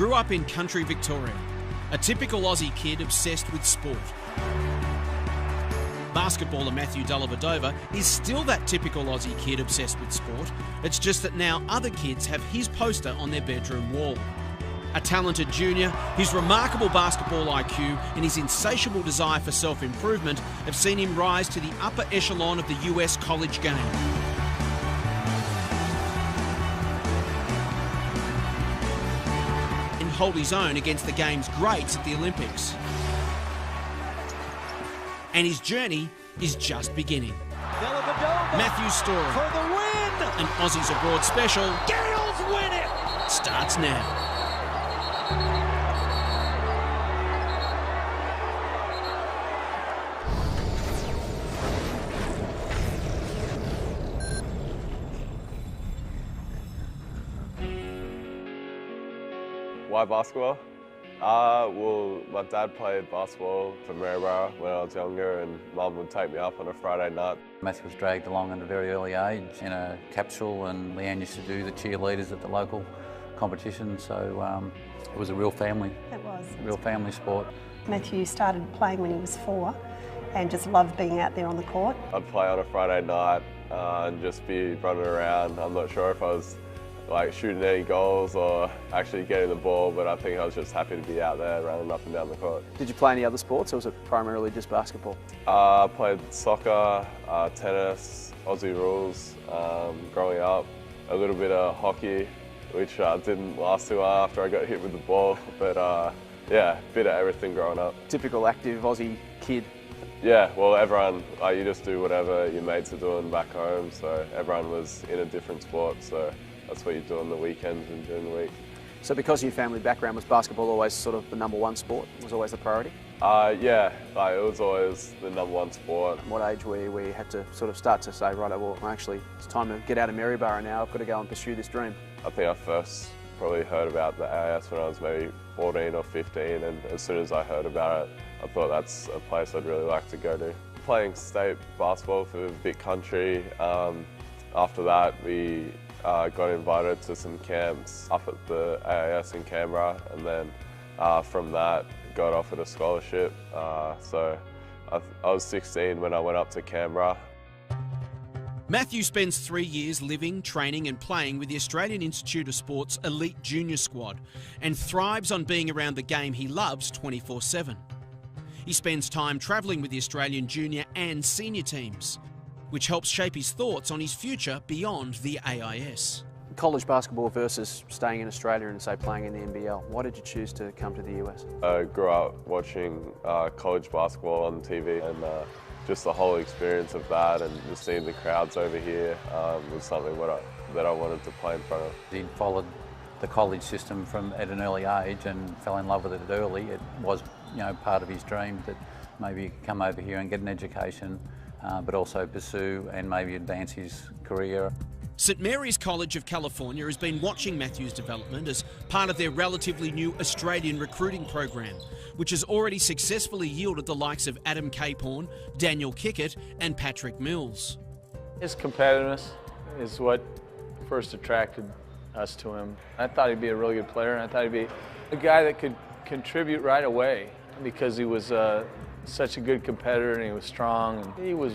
grew up in country Victoria, a typical Aussie kid obsessed with sport. Basketballer Matthew Dellavedova is still that typical Aussie kid obsessed with sport. It's just that now other kids have his poster on their bedroom wall. A talented junior, his remarkable basketball IQ and his insatiable desire for self-improvement have seen him rise to the upper echelon of the US college game. And hold his own against the game's greats at the Olympics. And his journey is just beginning. Dellavedova Matthew's story, for the win! an Aussies Abroad special, Gales win it! starts now. Why basketball? Well, my dad played basketball for Maryborough when I was younger, and Mum would take me up on a Friday night. Matthew was dragged along at a very early age in a capsule, and Leanne used to do the cheerleaders at the local competition, so it was a real family. It was. Real family sport. Matthew started playing when he was 4 and just loved being out there on the court. I'd play on a Friday night and just be running around. I'm not sure if I was like shooting any goals or actually getting the ball, but I think I was just happy to be out there running up and down the court. Did you play any other sports, or was it primarily just basketball? I played soccer, tennis, Aussie rules growing up, a little bit of hockey, which didn't last too long after I got hit with the ball, but yeah, a bit of everything growing up. Typical active Aussie kid. Yeah, well, everyone, you just do whatever your mates are doing back home, so everyone was in a different sport, so that's what you do on the weekends and during the week. So because of your family background, was basketball always sort of the #1 sport? Was always the priority? Yeah, it was always the #1 sport. What age were you where you had to sort of start to say, right, well, actually, it's time to get out of Maryborough now, I've got to go and pursue this dream? I think I first probably heard about the AIS when I was maybe 14 or 15, and as soon as I heard about it, I thought that's a place I'd really like to go to. Playing state basketball for Vic Country, after that we got invited to some camps up at the AIS in Canberra, and then from that got offered a scholarship. So I was 16 when I went up to Canberra. Matthew spends 3 years living, training and playing with the Australian Institute of Sport's elite junior squad and thrives on being around the game he loves 24/7. He spends time travelling with the Australian junior and senior teams, which helps shape his thoughts on his future beyond the AIS. College basketball versus staying in Australia and, say, playing in the NBL. Why did you choose to come to the US? I grew up watching college basketball on TV, and just the whole experience of that and just seeing the crowds over here was something that I wanted to play in front of. He followed the college system at an early age and fell in love with it early. It was, part of his dream that maybe he could come over here and get an education, but also pursue and maybe advance his career. St Mary's College of California has been watching Matthew's development as part of their relatively new Australian recruiting program, which has already successfully yielded the likes of Adam Capehorn, Daniel Kickett and Patrick Mills. His competitiveness is what first attracted us to him. I thought he'd be a really good player, and I thought he'd be a guy that could contribute right away because he was such a good competitor and he was strong and he was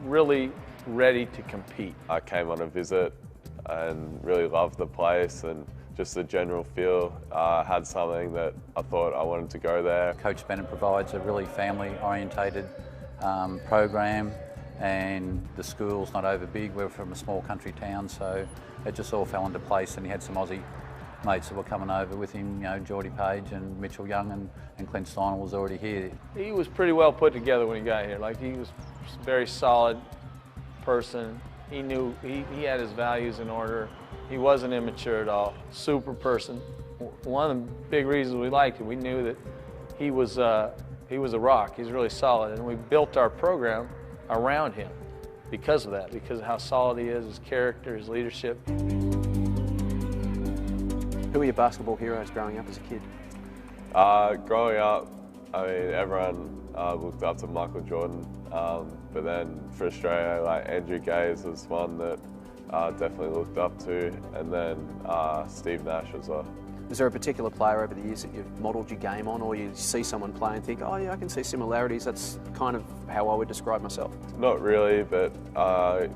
really ready to compete. I came on a visit and really loved the place, and just the general feel had something that I thought I wanted to go there. Coach Bennett provides a really family-orientated program, and the school's not over big. We're from a small country town, so it just all fell into place, and he had some Aussie mates that were coming over with him, Geordie Page and Mitchell Young, and Clint Steiner was already here. He was pretty well put together when he got here. Like, he was a very solid person. He knew he had his values in order. He wasn't immature at all. Super person. One of the big reasons we liked him, we knew that he was a rock. He's really solid, and we built our program around him because of that, because of how solid he is, his character, his leadership. Who were your basketball heroes growing up as a kid? Growing up, I mean, everyone looked up to Michael Jordan, but then for Australia, like Andrew Gaze was one that definitely looked up to, and then Steve Nash as well. Is there a particular player over the years that you've modelled your game on, or you see someone play and think, oh yeah, I can see similarities? That's kind of how I would describe myself. Not really, but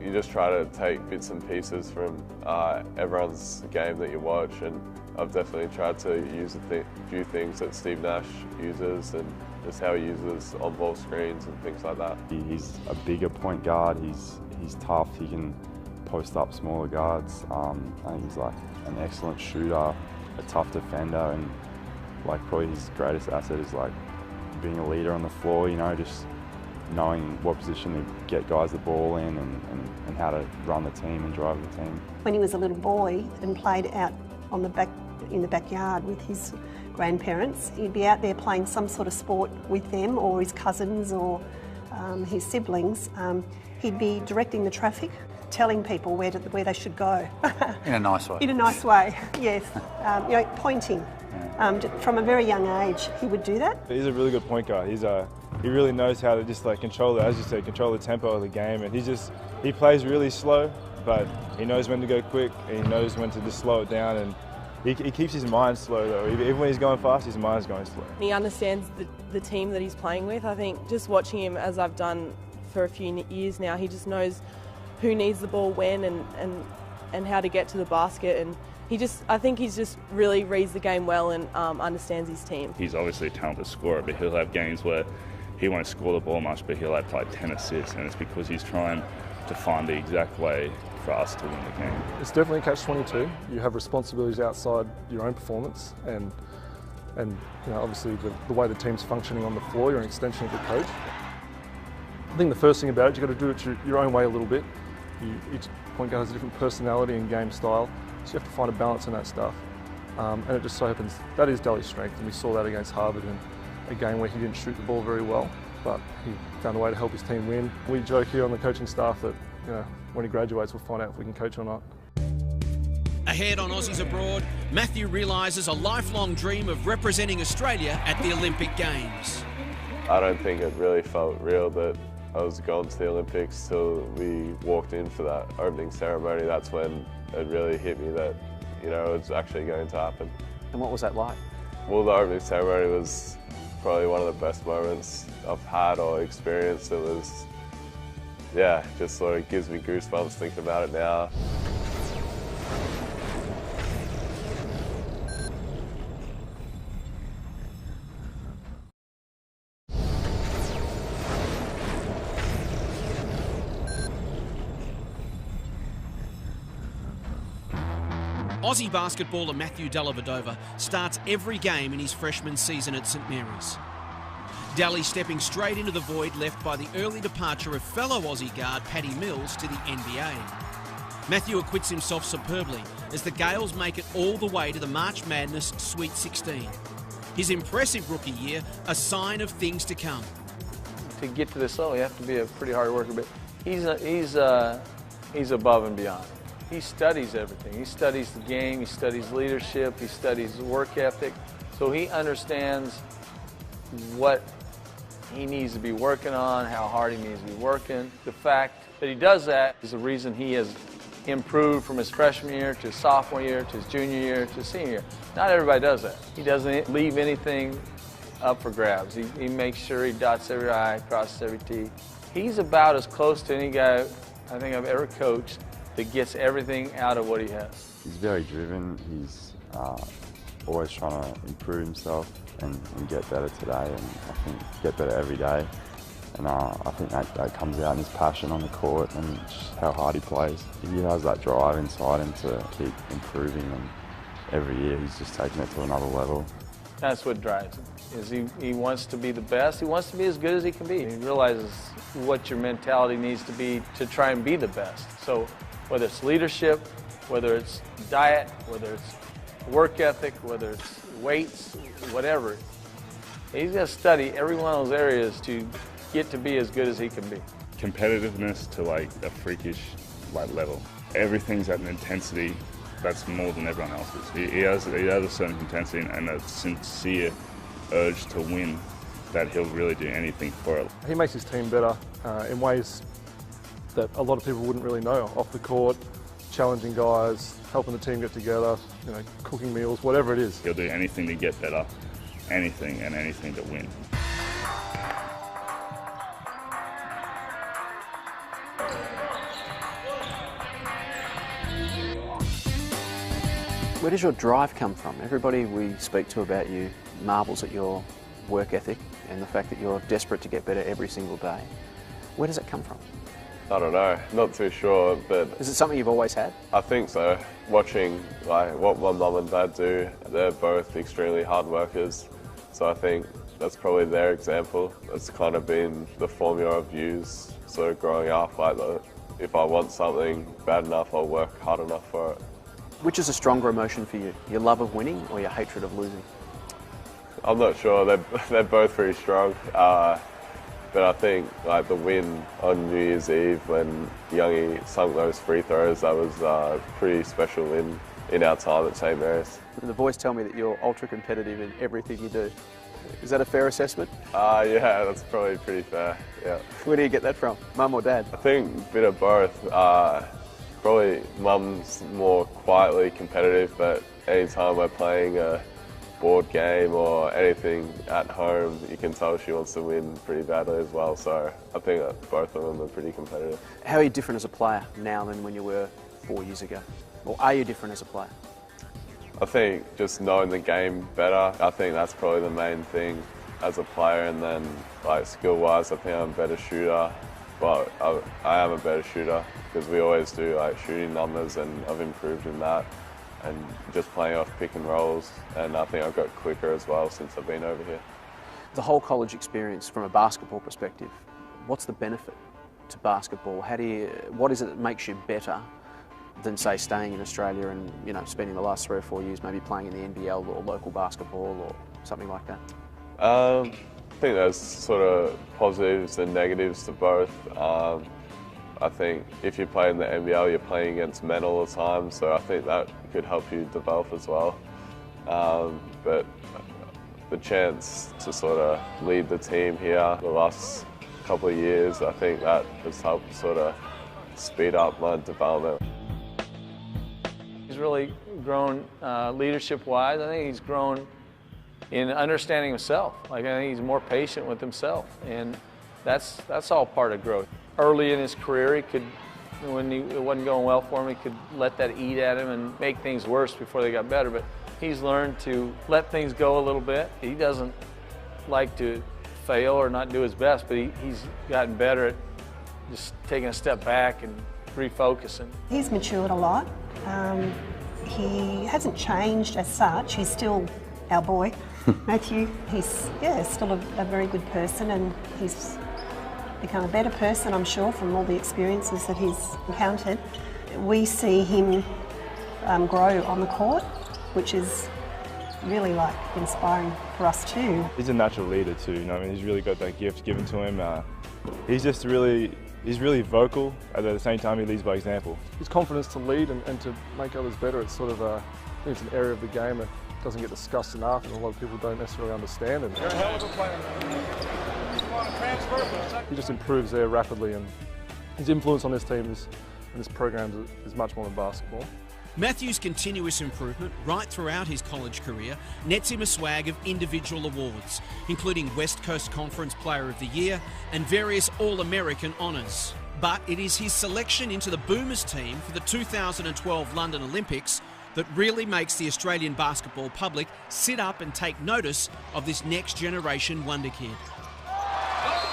you just try to take bits and pieces from everyone's game that you watch, and I've definitely tried to use a few things that Steve Nash uses, and just how he uses on-ball screens and things like that. He's a bigger point guard, he's tough, he can post up smaller guards. I think he's like an excellent shooter, a tough defender, and like probably his greatest asset is like being a leader on the floor, you know, just knowing what position to get guys the ball in and how to run the team and drive the team. When he was a little boy and played out on in the backyard with his grandparents, he'd be out there playing some sort of sport with them, or his cousins, or his siblings. He'd be directing the traffic, telling people where they should go. In a nice way. In a nice way, yes. You know, pointing. From a very young age, he would do that. He's a really good point guard. He really knows how to just like control, as you said, control the tempo of the game, and he plays really slow, but he knows when to go quick, and he knows when to just slow it down, and he keeps his mind slow though. Even when he's going fast, his mind's going slow. He understands the team that he's playing with. I think just watching him, as I've done for a few years now, he just knows who needs the ball when and how to get to the basket, and I think he's just really reads the game well and understands his team. He's obviously a talented scorer, but he'll have games where he won't score the ball much, but he'll have like 10 assists, and it's because he's trying to find the exact way for us to win the game. It's definitely a catch-22. You have responsibilities outside your own performance, and you know, obviously the way the team's functioning on the floor, you're an extension of the coach. I think the first thing about it, you've got to do it your own way a little bit. Each point guard has a different personality and game style, so you have to find a balance in that stuff. And it just so happens that is Delly's strength, and we saw that against Harvard in a game where he didn't shoot the ball very well, but he found a way to help his team win. We joke here on the coaching staff that, you know, when he graduates, we'll find out if we can coach or not. Ahead on Aussies Abroad, Matthew realises a lifelong dream of representing Australia at the Olympic Games. I don't think it really felt real that I was going to the Olympics till we walked in for that opening ceremony. That's when it really hit me that, you know, it's actually going to happen. And what was that like? Well, the opening ceremony was probably one of the best moments I've had or experienced. It was, yeah, just sort of gives me goosebumps thinking about it now. Aussie basketballer Matthew Dellavedova starts every game in his freshman season at St Mary's. Delly stepping straight into the void left by the early departure of fellow Aussie guard Paddy Mills to the NBA. Matthew acquits himself superbly as the Gales make it all the way to the March Madness Sweet 16. His impressive rookie year, a sign of things to come. To get to this level, you have to be a pretty hard worker, but he's above and beyond. He studies everything. He studies the game, he studies leadership, he studies work ethic. So he understands what he needs to be working on, how hard he needs to be working. The fact that he does that is the reason he has improved from his freshman year to his sophomore year to his junior year to his senior year. Not everybody does that. He doesn't leave anything up for grabs. He makes sure he dots every I, crosses every T. He's about as close to any guy I think I've ever coached that gets everything out of what he has. He's very driven. He's always trying to improve himself and get better today, and I think get better every day. And I think that comes out in his passion on the court and just how hard he plays. He has that drive inside him to keep improving, and every year he's just taking it to another level. That's what drives him, is he wants to be the best. He wants to be as good as he can be. He realizes what your mentality needs to be to try and be the best. So whether it's leadership, whether it's diet, whether it's work ethic, whether it's weights, whatever, he's going to study every one of those areas to get to be as good as he can be. Competitiveness to like a freakish level. Everything's at an intensity that's more than everyone else's. He has a certain intensity and a sincere urge to win that he'll really do anything for it. He makes his team better in ways that a lot of people wouldn't really know. Off the court, challenging guys, helping the team get together, you know, cooking meals, whatever it is. He'll do anything to get better, anything and anything to win. Where does your drive come from? Everybody we speak to about you marvels at your work ethic and the fact that you're desperate to get better every single day. Where does it come from? I don't know, not too sure, but... Is it something you've always had? I think so. Watching like what my mum and dad do, they're both extremely hard workers, so I think that's probably their example. It's kind of been the formula I've used sort of growing up, like if I want something bad enough, I'll work hard enough for it. Which is a stronger emotion for you, your love of winning or your hatred of losing? I'm not sure, they're both pretty strong. But I think like the win on New Year's Eve when Youngie sunk those free throws, that was a pretty special win in our time at St Mary's. The boys tell me that you're ultra competitive in everything you do. Is that a fair assessment? Yeah, that's probably pretty fair, yeah. Where do you get that from, mum or dad? I think a bit of both. Probably mum's more quietly competitive, but anytime we're playing a board game or anything at home, you can tell she wants to win pretty badly as well, so I think that both of them are pretty competitive. How are you different as a player now than when you were 4 years ago? Or are you different as a player? I think just knowing the game better, I think that's probably the main thing as a player, and then like skill-wise, I think I'm a better shooter. But I am a better shooter because we always do like shooting numbers, and I've improved in that. And just playing off pick and rolls, and I think I've got quicker as well since I've been over here. The whole college experience from a basketball perspective, what's the benefit to basketball? What is it that makes you better than say staying in Australia and spending the last 3 or 4 years maybe playing in the NBL or local basketball or something like that? I think there's sort of positives and negatives to both. I think if you play in the NBL, you're playing against men all the time, so I think that could help you develop as well. But the chance to sort of lead the team here the last couple of years, I think that has helped sort of speed up my development. He's really grown leadership-wise. I think he's grown in understanding himself. Like, I think he's more patient with himself, and that's all part of growth. Early in his career, he could, when it wasn't going well for him, he could let that eat at him and make things worse before they got better. But he's learned to let things go a little bit. He doesn't like to fail or not do his best, but he's gotten better at just taking a step back and refocusing. He's matured a lot. He hasn't changed as such. He's still our boy, Matthew. He's still a very good person, and he's become a better person, I'm sure, from all the experiences that he's encountered. We see him grow on the court, which is really like inspiring for us too. He's a natural leader too, I mean, he's really got that gift given to him. He's really vocal, at the same time he leads by example. His confidence to lead and to make others better, it's sort of I think it's an area of the game that doesn't get discussed enough, and a lot of people don't necessarily understand. And You're a hell of a player. He just improves there rapidly, and his influence on this team and this program is much more than basketball. Matthew's continuous improvement right throughout his college career nets him a swag of individual awards, including West Coast Conference Player of the Year and various All-American honours. But it is his selection into the Boomers team for the 2012 London Olympics that really makes the Australian basketball public sit up and take notice of this next generation wonder kid.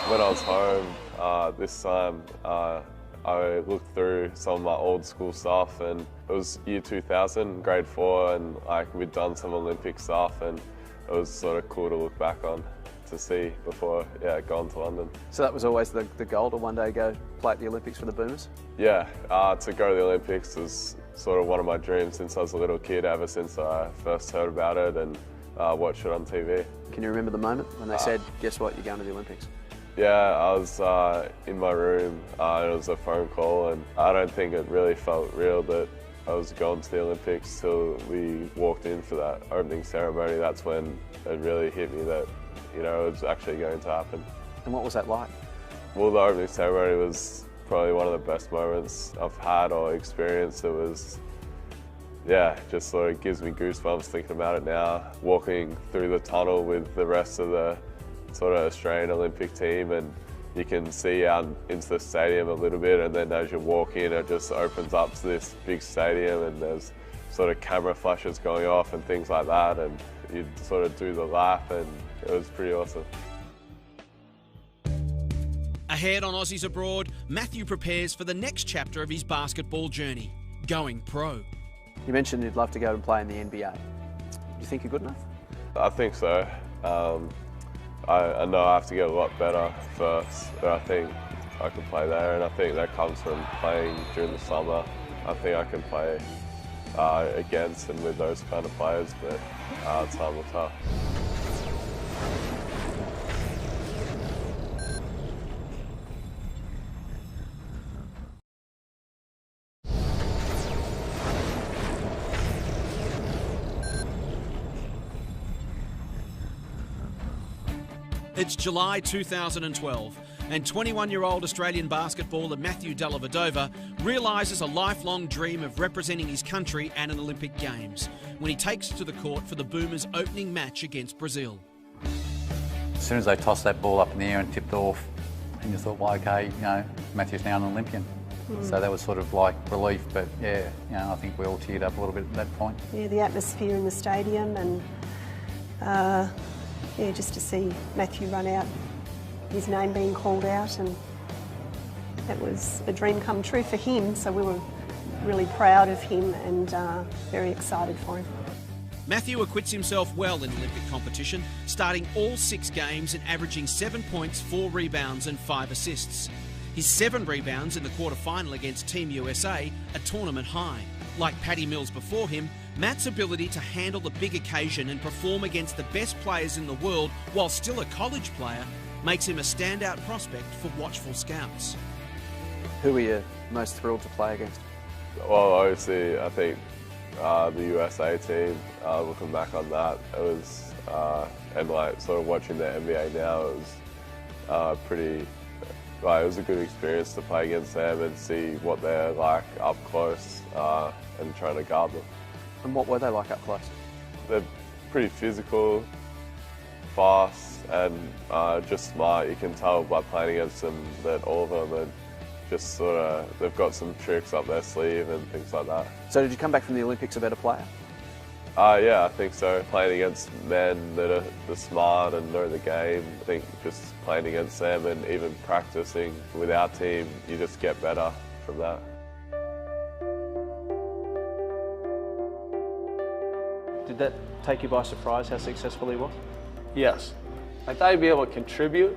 When I was home this time, I looked through some of my old school stuff, and it was year 2000, grade 4, and like we'd done some Olympic stuff, and it was sort of cool to look back on to see before going to London. So that was always the goal, to one day go play at the Olympics for the Boomers? Yeah, to go to the Olympics was sort of one of my dreams since I was a little kid, ever since I first heard about it and watched it on TV. Can you remember the moment when they said, guess what, you're going to the Olympics? Yeah, I was in my room, it was a phone call, and I don't think it really felt real that I was going to the Olympics till we walked in for that opening ceremony. That's when it really hit me that, it was actually going to happen. And what was that like? Well, the opening ceremony was probably one of the best moments I've had or experienced. It was, yeah, just sort of gives me goosebumps thinking about it now. Walking through the tunnel with the rest of the sort of Australian Olympic team, and you can see out into the stadium a little bit, and then as you walk in, it just opens up to this big stadium, and there's sort of camera flashes going off and things like that, and you sort of do the lap, and it was pretty awesome. Ahead on Aussies Abroad, Matthew prepares for the next chapter of his basketball journey, going pro. You mentioned you'd love to go and play in the NBA. Do you think you're good enough? I think so. I know I have to get a lot better first, but I think I can play there, and I think that comes from playing during the summer. I think I can play against and with those kind of players, but time will tell. It's July 2012, and 21-year-old Australian basketballer Matthew Dellavedova realises a lifelong dream of representing his country at an Olympic Games when he takes to the court for the Boomers' opening match against Brazil. As soon as they tossed that ball up in the air and tipped off, and you thought, well, okay, you know, Matthew's now an Olympian. So that was sort of like relief, but yeah, you know, I think we all teared up a little bit at that point. Yeah, the atmosphere in the stadium, and yeah, just to see Matthew run out, his name being called out, and that was a dream come true for him, so we were really proud of him and very excited for him. Matthew acquits himself well in Olympic competition, starting all 6 games and averaging 7 points, 4 rebounds and 5 assists. His 7 rebounds in the quarter-final against Team USA, a tournament high. Like Paddy Mills before him, Matt's ability to handle the big occasion and perform against the best players in the world while still a college player makes him a standout prospect for watchful scouts. Who are you most thrilled to play against? Well, obviously, I think the USA team, looking back on that, it was, and like sort of watching the NBA now, it was pretty, like, it was a good experience to play against them and see what they're like up close and trying to guard them. And what were they like up close? They're pretty physical, fast, and just smart. You can tell by playing against them that all of them are just sort of, they've got some tricks up their sleeve and things like that. So did you come back from the Olympics a better player? Yeah, I think so. Playing against men that are smart and know the game, I think just playing against them and even practicing with our team, you just get better from that. Did that take you by surprise how successful he was? Yes. I thought he'd be able to contribute.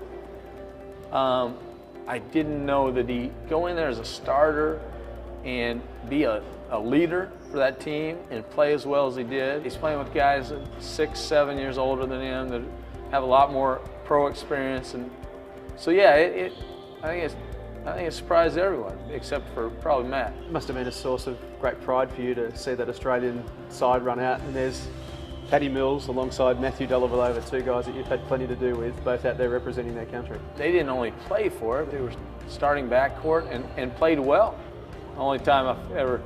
I didn't know that he'd go in there as a starter and be a leader for that team and play as well as he did. He's playing with guys that 6, 7 years older than him that have a lot more pro experience, and so yeah, I think it surprised everyone except for probably Matt. It must have been a source of great pride for you to see that Australian side run out, and there's Paddy Mills alongside Matthew Dellavedova, 2 guys that you've had plenty to do with, both out there representing their country. They didn't only play for it, they were starting backcourt and played well. The only time I've ever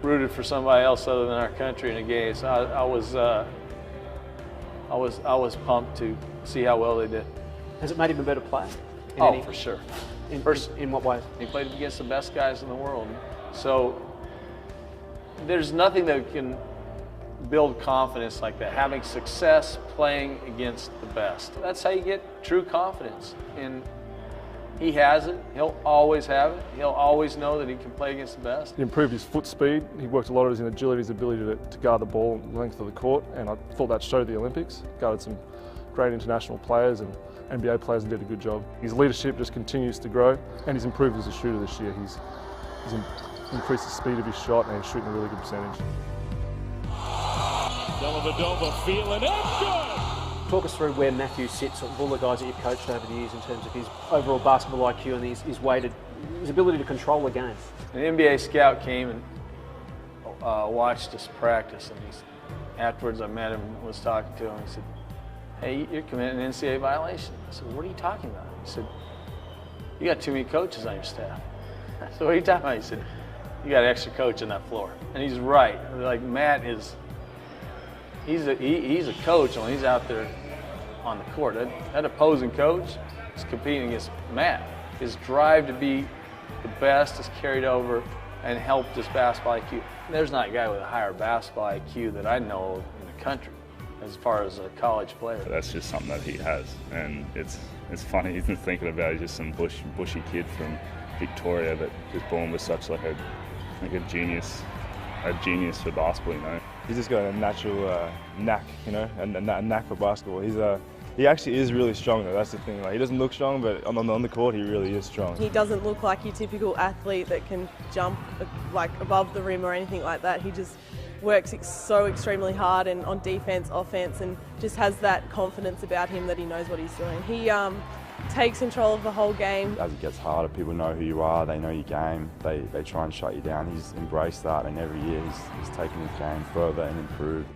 rooted for somebody else other than our country in a game, so I was pumped to see how well they did. Has it made him a better player? Oh, for sure. In what ways? He played against the best guys in the world. So there's nothing that can build confidence like that. Having success playing against the best. That's how you get true confidence. And he has it. He'll always have it. He'll always know that he can play against the best. He improved his foot speed. He worked a lot of his agility, his ability to guard the ball length of the court, and I thought that showed at the Olympics. Guarded some great international players and NBA players and did a good job. His leadership just continues to grow, and he's improved as a shooter this year. He's increased the speed of his shot, and he's shooting a really good percentage. Dellavedova feeling it, good! Talk us through where Matthew sits of all the guys that you've coached over the years in terms of his overall basketball IQ and his weighted, his ability to control the game. An NBA scout came and watched us practice, and afterwards I met him and was talking to him. He said, "Hey, you're committing an NCAA violation." I said, "What are you talking about?" He said, you got too many coaches on your staff. So what are you talking about? He said, you got an extra coach on that floor. And he's right. Like Matt is, he's a coach when he's out there on the court. That opposing coach is competing against Matt. His drive to be the best is carried over and helped his basketball IQ. There's not a guy with a higher basketball IQ that I know of in the country as far as a college player. That's just something that he has, and it's funny even thinking about it. Just some bushy kid from Victoria that was born with such like a genius for basketball, you know. He's just got a natural knack, you know, and a knack for basketball. He actually is really strong though, that's the thing. Like, he doesn't look strong, but on the court he really is strong. He doesn't look like your typical athlete that can jump like above the rim or anything like that. He just works so extremely hard and on defense, offense, and just has that confidence about him that he knows what he's doing. He takes control of the whole game. As it gets harder, people know who you are, they know your game, they try and shut you down. He's embraced that, and every year he's taken his game further and improved.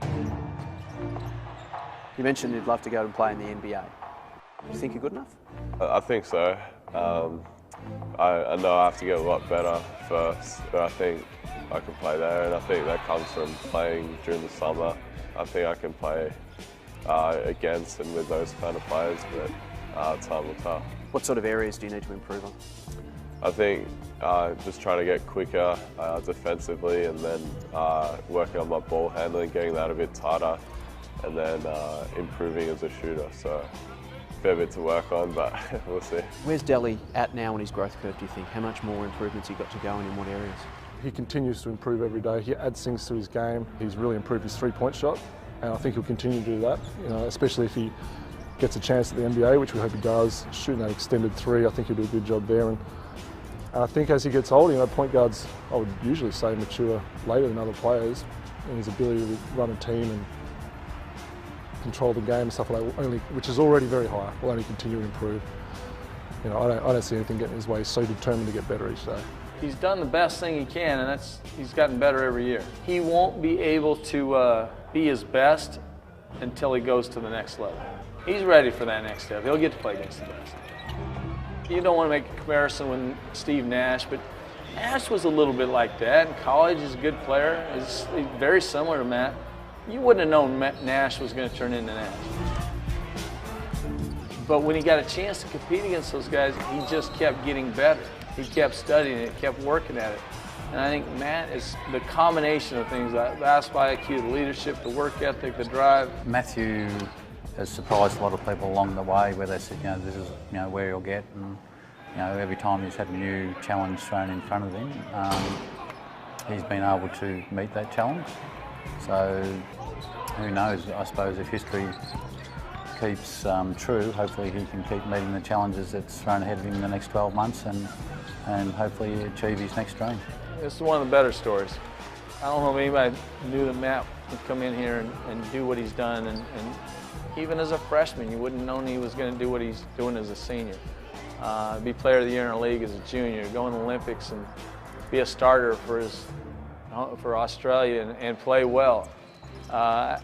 You mentioned you'd love to go and play in the NBA. Do you think you're good enough? I think so. I know I have to get a lot better first, but I think I can play there, and I think that comes from playing during the summer. I think I can play against and with those kind of players, but time will tell. What sort of areas do you need to improve on? I think just trying to get quicker defensively, and then working on my ball handling, getting that a bit tighter, and then improving as a shooter. So fair bit to work on, but we'll see. Where's Delly at now on his growth curve, do you think? How much more improvements he got to go in what areas? He continues to improve every day. He adds things to his game. He's really improved his three-point shot, and I think he'll continue to do that, you know, especially if he gets a chance at the NBA, which we hope he does. Shooting that extended three, I think he'll do a good job there. And I think as he gets older, you know, point guards, I would usually say, mature later than other players, and his ability to run a team and control the game and stuff like that, which is already very high, will only continue to improve. You know, I don't see anything getting in his way. He's so determined to get better each day. He's done the best thing he can, and he's gotten better every year. He won't be able to be his best until he goes to the next level. He's ready for that next step. He'll get to play against the best. You don't want to make a comparison with Steve Nash, but Nash was a little bit like that. In college, he's a good player. He's very similar to Matt. You wouldn't have known Nash was going to turn into Nash. But when he got a chance to compete against those guys, he just kept getting better. He kept studying it, kept working at it. And I think Matt is the combination of things, like basketball IQ, the leadership, the work ethic, the drive. Matthew has surprised a lot of people along the way where they said, you know, this is, you know, where he'll get. And, you know, every time he's had a new challenge thrown in front of him, he's been able to meet that challenge. So who knows, I suppose if history keeps true, hopefully he can keep meeting the challenges that's thrown ahead of him in the next 12 months and hopefully achieve his next dream. This is one of the better stories. I don't know if anybody knew that Matt would come in here and do what he's done, and even as a freshman, you wouldn't have known he was going to do what he's doing as a senior. Be player of the year in our league as a junior, go in the Olympics and be a starter for Australia and play well. I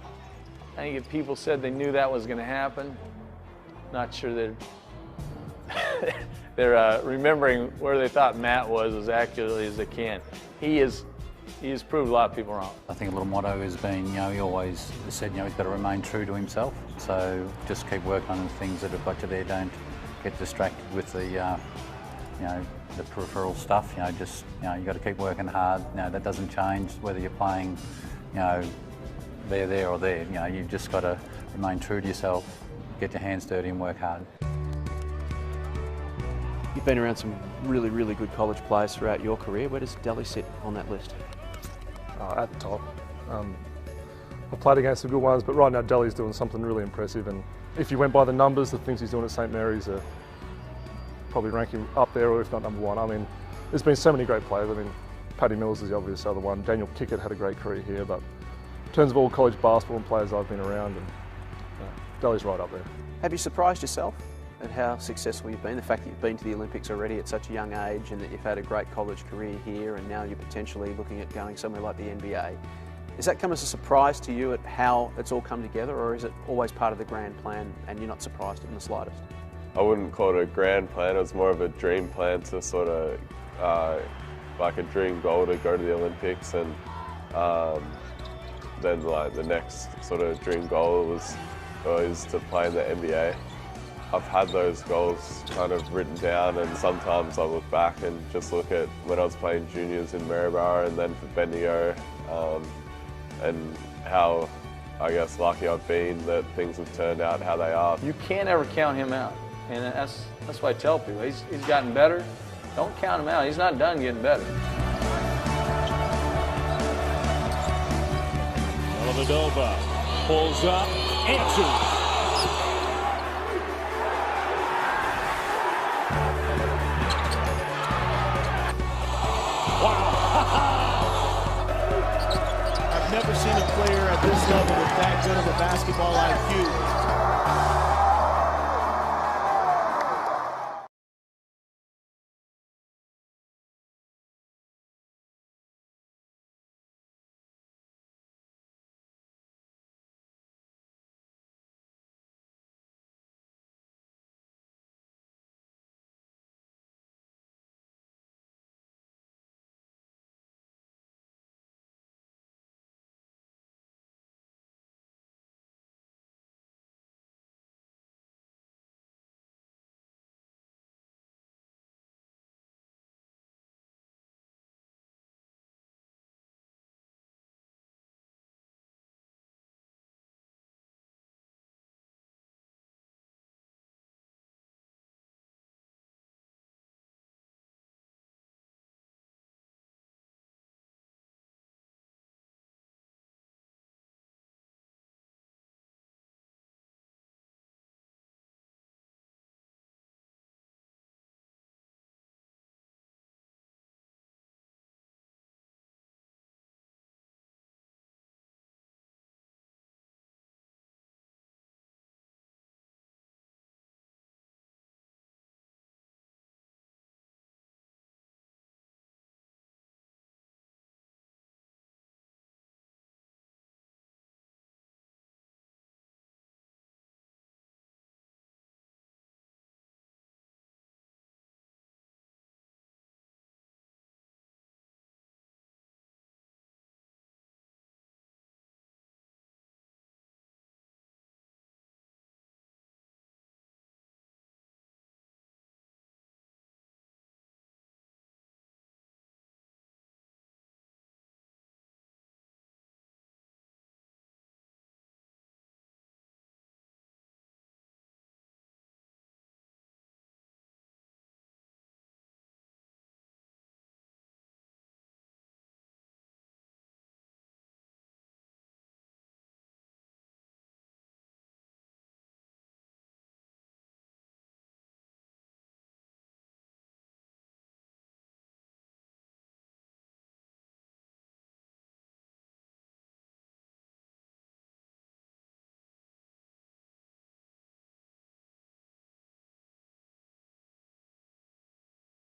think if people said they knew that was going to happen, not sure they're remembering where they thought Matt was as accurately as they can. He has proved a lot of people wrong. I think a little motto has been, you know, he always said, you know, he's got to remain true to himself. So just keep working on the things that have got you there. Don't get distracted with the, you know, the peripheral stuff. You know, just, you know, you got to keep working hard. You know, that doesn't change whether you're playing, you know, there or there. You know, you've just got to remain true to yourself, get your hands dirty and work hard. You've been around some really, really good college players throughout your career. Where does Delly sit on that list? At the top. I've played against some good ones, but right now Delly's doing something really impressive, and if you went by the numbers, the things he's doing at St Mary's are probably ranking up there, or if not number one. I mean, there's been so many great players. I mean, Paddy Mills is the obvious other one. Daniel Kickett had a great career here, but in terms of all college basketball and players I've been around, and Delly's right up there. Have you surprised yourself at how successful you've been? The fact that you've been to the Olympics already at such a young age, and that you've had a great college career here, and now you're potentially looking at going somewhere like the NBA. Has that come as a surprise to you at how it's all come together, or is it always part of the grand plan and you're not surprised in the slightest? I wouldn't call it a grand plan, it was more of a dream plan to sort of, like a dream goal to go to the Olympics, and then like the next sort of dream goal was to play in the NBA. I've had those goals kind of written down, and sometimes I look back and just look at when I was playing juniors in Maryborough and then for Bendigo, and how, I guess, lucky I've been that things have turned out how they are. You can't ever count him out, and that's why I tell people, he's gotten better. Don't count him out, he's not done getting better. Dellavedova pulls up, answers. I've never seen a player at this level with that good of a basketball IQ.